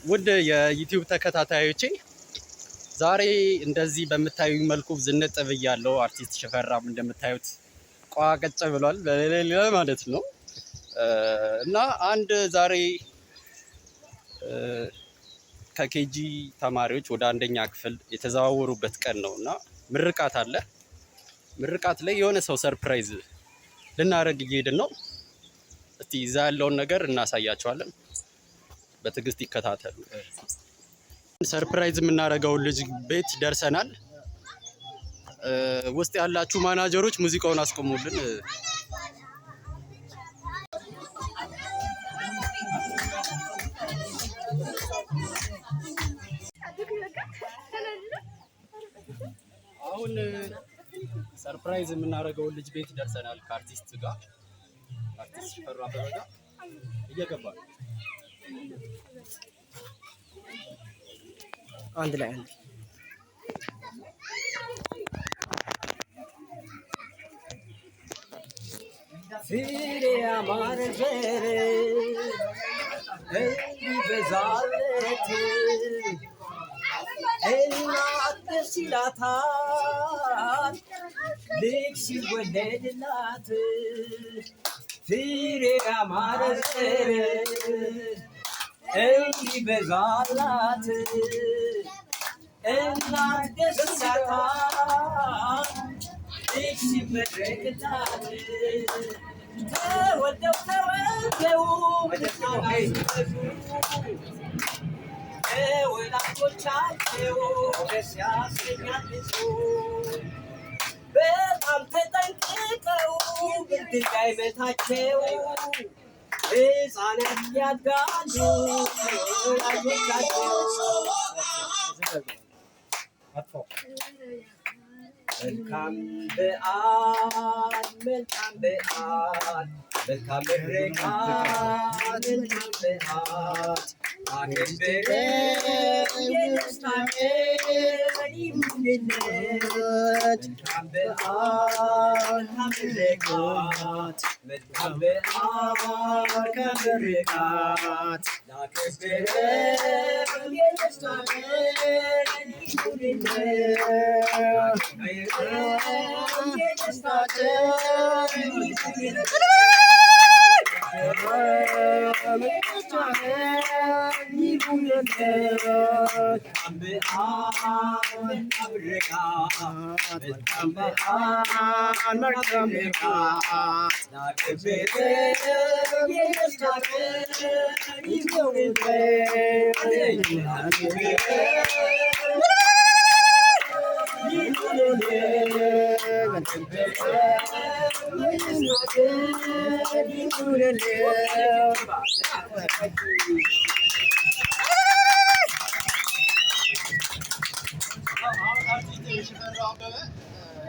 ውድ የዩቲዩብ ተከታታዮቼ ዛሬ እንደዚህ በምታዩኝ መልኩ ዝንጥ ብያለሁ። አርቲስት ሽፈራም እንደምታዩት ቋቀጭ ብሏል ማለት ነው። እና አንድ ዛሬ ከኬጂ ተማሪዎች ወደ አንደኛ ክፍል የተዘዋወሩበት ቀን ነው እና ምርቃት አለ። ምርቃት ላይ የሆነ ሰው ሰርፕራይዝ ልናደርግ እየሄድን ነው። እስቲ እዛ ያለውን ነገር እናሳያቸዋለን። በትዕግስት ይከታተሉ። ሰርፕራይዝ የምናደርገውን ልጅ ቤት ደርሰናል። ውስጥ ያላችሁ ማናጀሮች ሙዚቃውን አስቆሙልን። አሁን ሰርፕራይዝ የምናደርገውን ልጅ ቤት ደርሰናል። ከአርቲስት ጋር አርቲስት ሽፈራ አበበ ጋር እየገባ ነው። አንድ ላይ ፍሬ ያማረ ዘር እንዲበዛለት እናት ደስ ይላታል ልጅ ሲወለድላት። ፍሬ ያማረ ዘር እንዲበዛላት እናት ደስ ይላታል ልጅ ሲመረቅላት። ተወልደው ወላጆቻቸው ደስ ያሰኛል ልጁ። በጣም ተጠንቅቀው ብርድ እንዳይመታቸው ሕፃናት ያድጋሉ ወላጆቻቸው። መልካም በዓል መልካም በዓል መልካም ምርቃት መልካም በዓል አክብረን የደስታ ቀን ይሁንልን። መልካም በዓል ከምርቃት መልካም በዓል ከምርቃት አክብረን የደስታ ቀን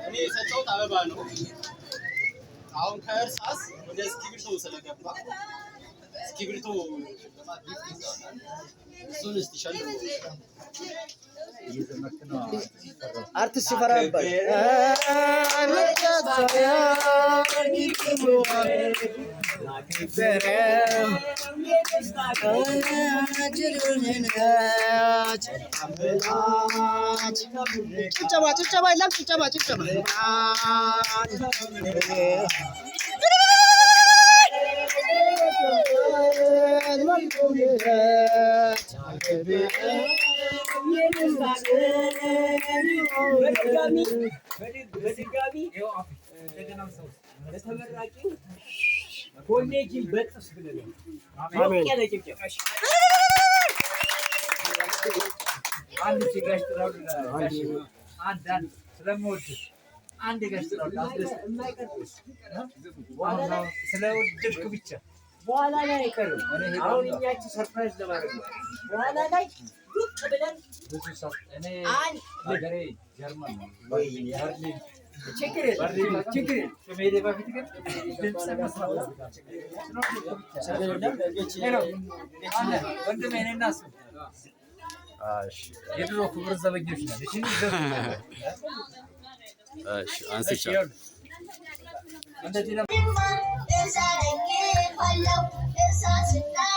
እኔ የሰጠሁት አበባ ነው። አሁን ከእርሳስ ወደ እስክሪብቶ ስለገባ እስክሪብቶ እሱን እስቲ ሸልሙ። አርቲስት ሽፈራ ነበር። ጭብጨባ የለም። ጭብጨባ በድጋሚ ለተመራቂው ኮሌጅን በጥስ ብለን ያለ ጭብጨባ አንድ ሲጋሽ ጥራው አንድ ስለምወድ አንድ ጋሽ ጥራው የማይቀርስ ስለወደድክ ብቻ በኋላ ላይ አይቀርም። አሁን እኛች ሰርፕራይዝ ለማድረግ ነው። በኋላ ላይ ዱቅ ብለን ብዙ ሰው እኔ ሀገሬ ጀርመን ነው ወይ በርሊን ችግር ከመሄዴ በፊት ግን ድምፅ መስማት ወንድሜ እኔ እና እሱ የድሮ ክብር ዘበኞች ነን። እሺ አንስቻለሁ። እንደዚህ ነው Is that a gift? Hello, it's us in the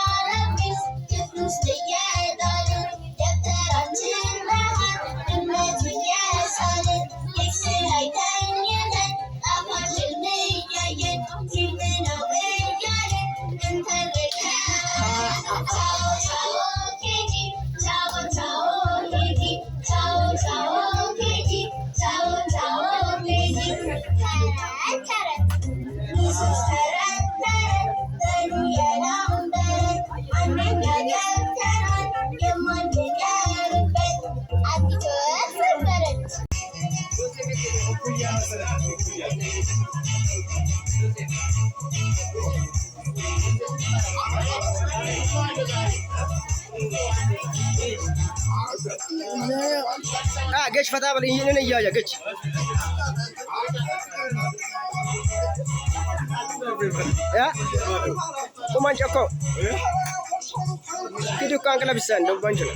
ገች ፈታ በል ይሄንን እያያ ገች ያ ቁማን ጨኮ kidu kan kala bisa ndong banjul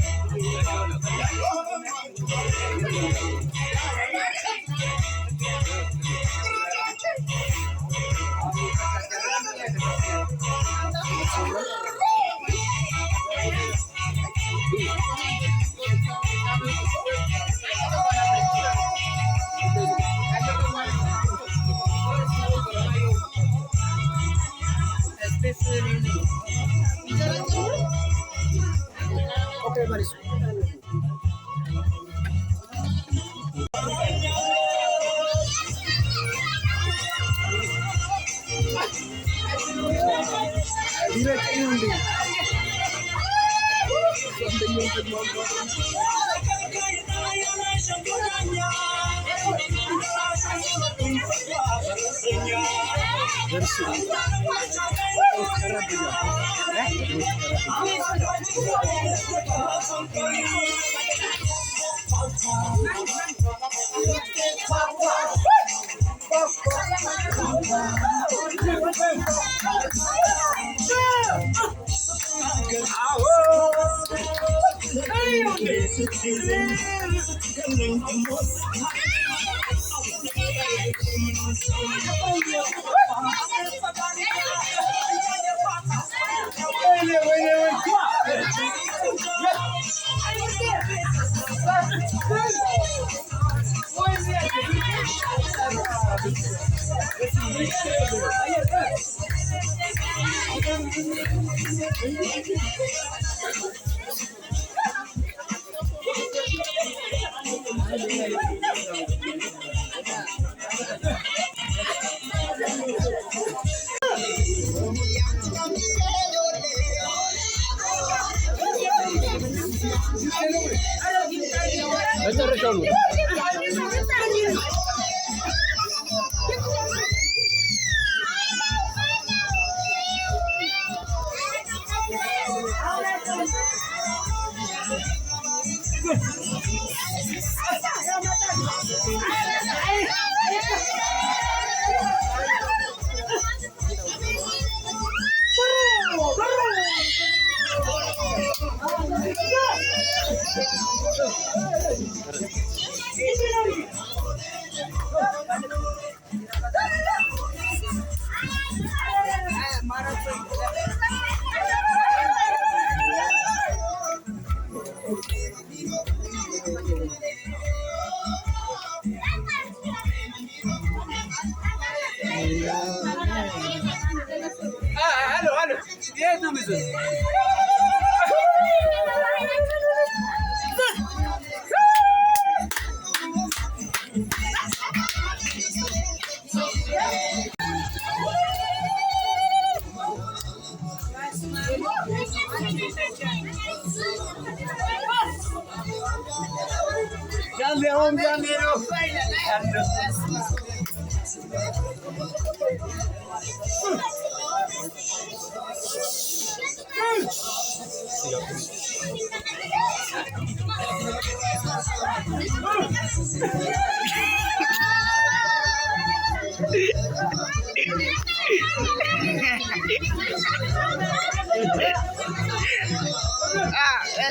okay baris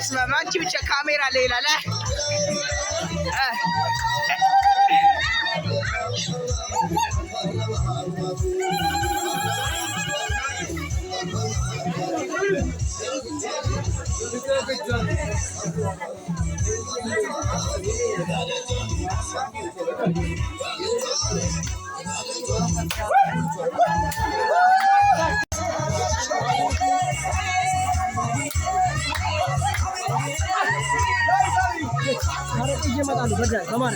اسمع ما انت بتشا كاميرا ليلى لا Come on.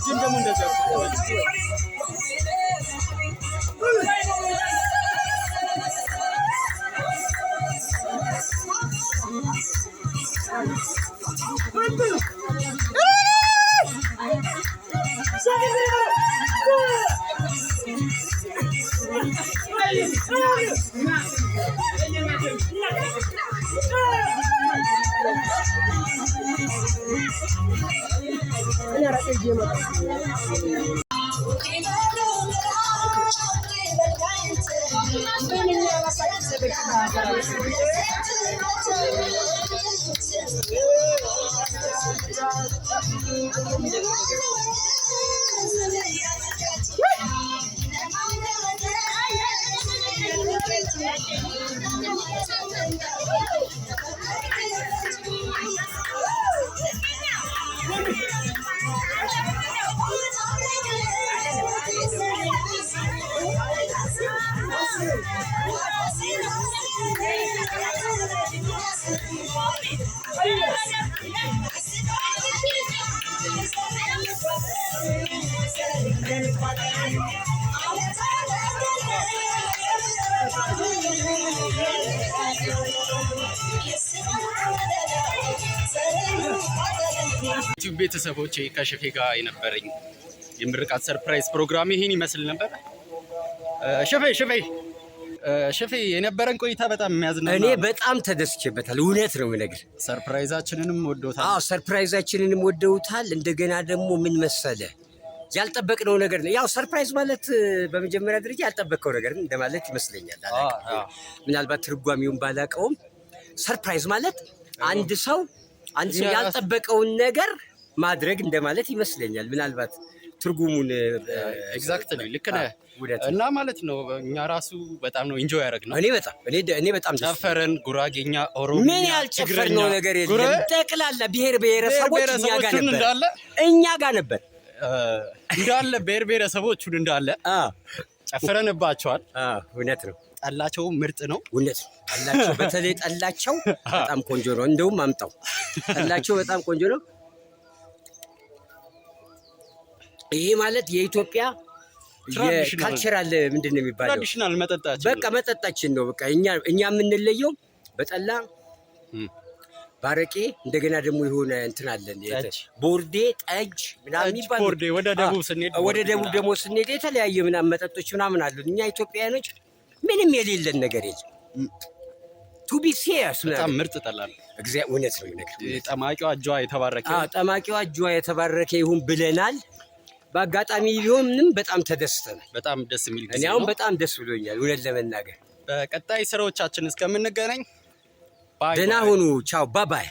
እጅን ደግሞ እንደዚህ ዩቲዩብ ቤተሰቦቼ ከሸፌ ጋር የነበረኝ የምርቃት ሰርፕራይዝ ፕሮግራም ይሄን ይመስል ነበር። ሸፌ የነበረን ቆይታ በጣም የሚያዝናና እኔ በጣም ተደስቼበታል። እውነት ነው የምነግርህ። ሰርፕራይዛችንንም ወደውታል። ሰርፕራይዛችንንም ወደውታል። እንደገና ደግሞ ምን መሰለህ ያልጠበቅነው ነገር ነው። ያው ሰርፕራይዝ ማለት በመጀመሪያ ደረጃ ያልጠበቅከው ነገር እንደማለት ይመስለኛል። ምናልባት ትርጓሜውን ባላውቀውም ሰርፕራይዝ ማለት አንድ ሰው ያልጠበቀውን ነገር ማድረግ እንደማለት ይመስለኛል። ምናልባት ትርጉሙን ኤግዛክትሊ ልክ ነህ እና ማለት ነው። እኛ ራሱ በጣም ነው ኢንጆይ ያደረግነው። እኔ በጣም ጨፈረን፣ ጉራጌኛ፣ ኦሮምኛ፣ ምን ያልጨፈርነው ነገር የለም። ጠቅላላ ብሔር ብሔረሰቦች እኛ ጋር ነበር እንዳለ ብሔር ብሔረሰቦቹን እንዳለ ጨፍረንባቸዋል። እውነት ነው። ጠላቸው ምርጥ ነው። እውነት ጠላቸው፣ በተለይ ጠላቸው በጣም ቆንጆ ነው። እንደውም አምጣው ጠላቸው በጣም ቆንጆ ነው። ይሄ ማለት የኢትዮጵያ የካልቸራል ምንድን ነው የሚባለው? ትራዲሽናል መጠጣችን በቃ መጠጣችን ነው። በቃ እኛ የምንለየው በጠላ ባረቄ፣ እንደገና ደግሞ የሆነ እንትን አለን ቦርዴ፣ ጠጅ ምናምን የሚባል ቦርዴ። ወደ ደቡብ ደግሞ ስንሄድ የተለያየ ምናምን መጠጦች ምናምን አሉ። እኛ ኢትዮጵያውያኖች ምንም የሌለን ነገር የለም። ቱ ቢ ሴሪየስ በጣም ምርጥ ጠላ ነው። እውነት ነው ነገር ጠማቂዋ እጇ የተባረከ ጠማቂዋ እጇ የተባረከ ይሁን ብለናል። በአጋጣሚ ቢሆንም በጣም ተደስተናል። በጣም ደስ የሚል ጊዜ ነው። እኔ አሁን በጣም ደስ ብሎኛል እውነት ለመናገር። በቀጣይ ስራዎቻችን እስከምንገናኝ ደህና ሁኑ። ቻው ባባይ።